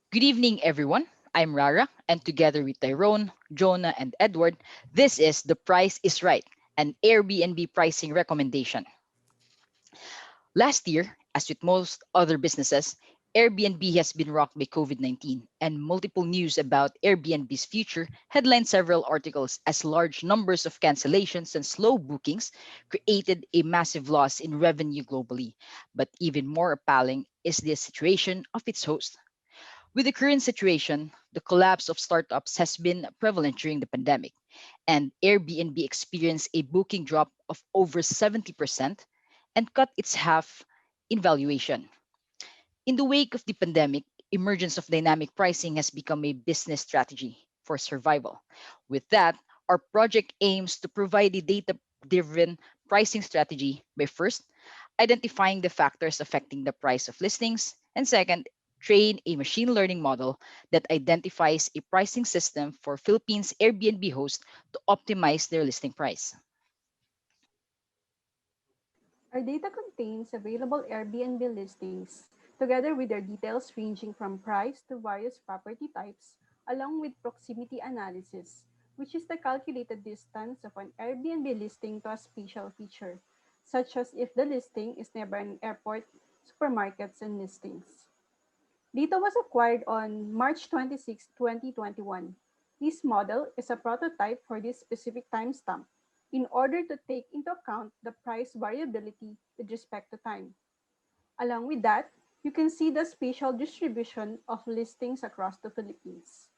Good evening, everyone. I'm Rara, and together with Tyron, Jonah, and Edward, this is The Price is Right, an Airbnb pricing recommendation. Last year, as with most other businesses, Airbnb has been rocked by COVID 19, and multiple news about Airbnb's future headlined several articles as large numbers of cancellations and slow bookings created a massive loss in revenue globally. But even more appalling is the situation of its host. With the current situation, the collapse of startups has been prevalent during the pandemic, and Airbnb experienced a booking drop of over 70% and cut its half in valuation. In the wake of the pandemic, emergence of dynamic pricing has become a business strategy for survival. With that, our project aims to provide a data-driven pricing strategy by first identifying the factors affecting the price of listings, and second, train a machine learning model that identifies a pricing system for Philippines Airbnb hosts to optimize their listing price. Our data contains available Airbnb listings, together with their details ranging from price to various property types, along with proximity analysis, which is the calculated distance of an Airbnb listing to a spatial feature, such as if the listing is nearby an airport, supermarkets, and listings. Data was acquired on March 26, 2021. This model is a prototype for this specific timestamp in order to take into account the price variability with respect to time. Along with that, you can see the spatial distribution of listings across the Philippines.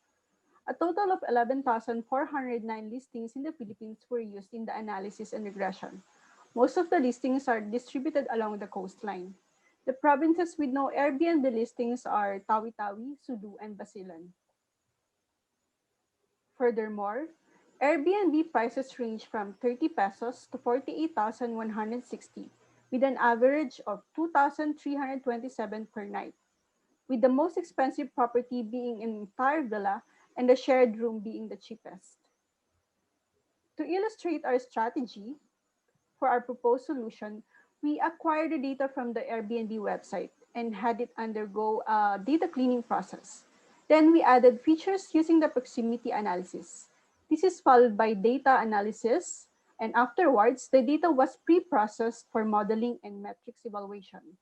A total of 11,409 listings in the Philippines were used in the analysis and regression. Most of the listings are distributed along the coastline. The provinces with no Airbnb listings are Tawi-Tawi, Sulu, and Basilan. Furthermore, Airbnb prices range from 30 pesos to 48,160, with an average of 2,327 per night, with the most expensive property being an entire villa and the shared room being the cheapest. To illustrate our strategy for our proposed solution, we acquired the data from the Airbnb website and had it undergo a data cleaning process. Then we added features using the proximity analysis. This is followed by data analysis, and afterwards, the data was pre-processed for modeling and metrics evaluation.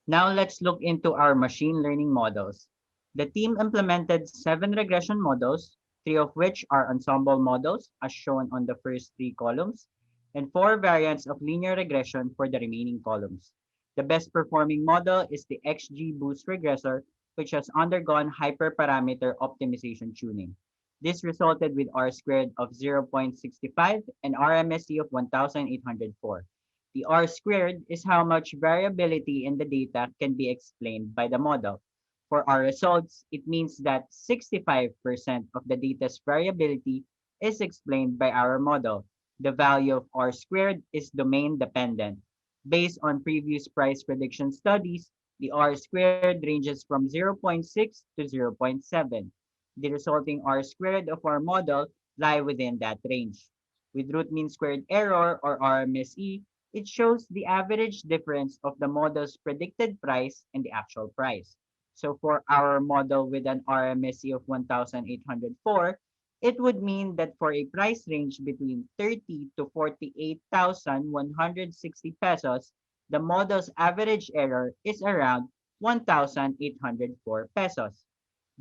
Now let's look into our machine learning models. The team implemented 7 regression models, 3 of which are ensemble models, as shown on the first 3 columns, and 4 variants of linear regression for the remaining columns. The best performing model is the XGBoost regressor, which has undergone hyperparameter optimization tuning. This resulted with R squared of 0.65 and RMSE of 1804. The R squared is how much variability in the data can be explained by the model. For our results, it means that 65% of the data's variability is explained by our model. The value of R squared is domain dependent. Based on previous price prediction studies, the R squared ranges from zero point 0.6 to zero point 0.7. The resulting R squared of our model lie within that range. With root mean squared error or RMSE, it shows the average difference of the model's predicted price and the actual price. So for our model with an RMSE of 1804, it would mean that for a price range between 30 to 48,160 pesos, the model's average error is around 1,804 pesos.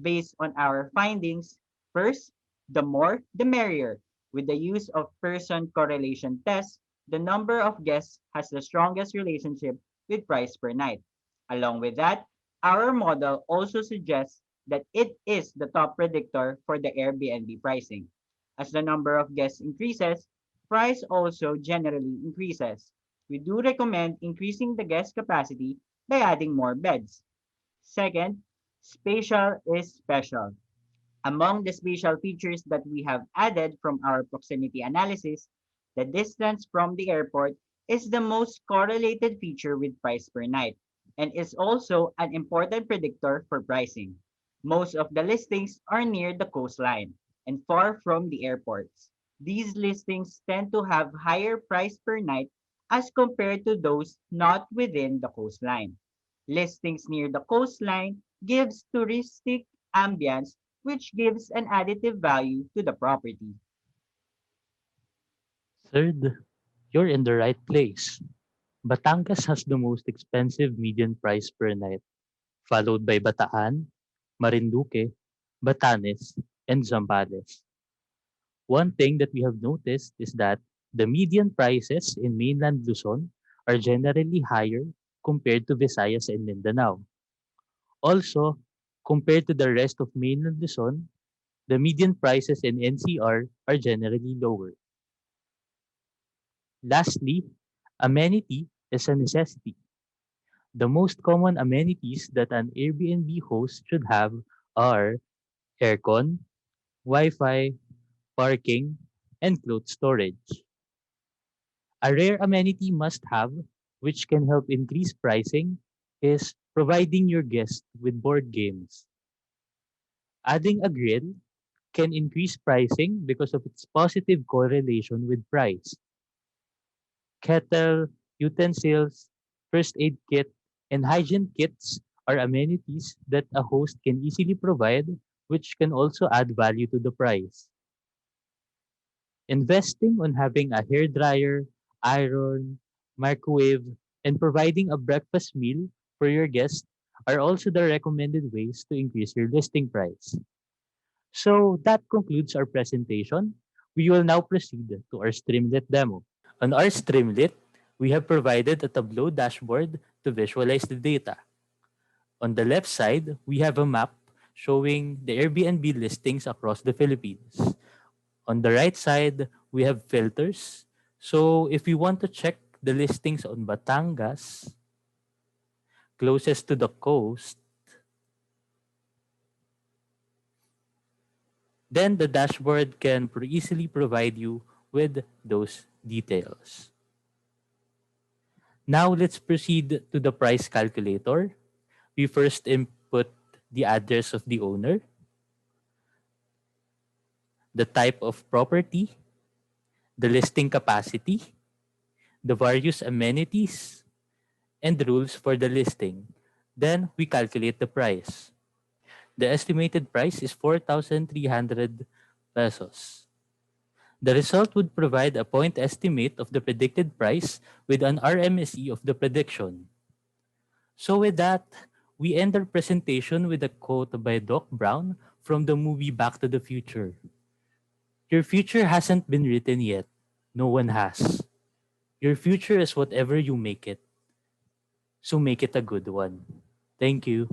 Based on our findings, first, the more, the merrier. With the use of person correlation tests, the number of guests has the strongest relationship with price per night. Along with that, our model also suggests that it is the top predictor for the Airbnb pricing. As the number of guests increases, price also generally increases. We do recommend increasing the guest capacity by adding more beds. Second, spatial is special. Among the spatial features that we have added from our proximity analysis, the distance from the airport is the most correlated feature with price per night and is also an important predictor for pricing. Most of the listings are near the coastline and far from the airports. These listings tend to have higher price per night as compared to those not within the coastline. Listings near the coastline gives touristic ambience, which gives an additive value to the property. Third, you're in the right place. Batangas has the most expensive median price per night, followed by Bataan, Marinduque, Batanes, and Zambales. One thing that we have noticed is that the median prices in mainland Luzon are generally higher compared to Visayas and Mindanao. Also, compared to the rest of mainland Luzon, the median prices in NCR are generally lower. Lastly, amenity is a necessity. The most common amenities that an Airbnb host should have are aircon, Wi-Fi, parking, and clothes storage. A rare amenity must have, which can help increase pricing, is providing your guests with board games. Adding a grill can increase pricing because of its positive correlation with price. Kettle, utensils, first aid kit, and hygiene kits are amenities that a host can easily provide, which can also add value to the price. Investing on having a hair dryer, iron, microwave, and providing a breakfast meal for your guests are also the recommended ways to increase your listing price. So that concludes our presentation. We will now proceed to our Streamlit demo. On our Streamlit, we have provided a Tableau dashboard to visualize the data. On the left side, we have a map showing the Airbnb listings across the Philippines. On the right side, we have filters. So if we want to check the listings on Batangas, closest to the coast, then the dashboard can easily provide you with those details. Now let's proceed to the price calculator. We first input the address of the owner, the type of property, the listing capacity, the various amenities, and the rules for the listing. Then we calculate the price. The estimated price is 4,300 pesos. The result would provide a point estimate of the predicted price with an RMSE of the prediction. So with that, we end our presentation with a quote by Doc Brown from the movie Back to the Future. Your future hasn't been written yet. No one has. Your future is whatever you make it. So make it a good one. Thank you.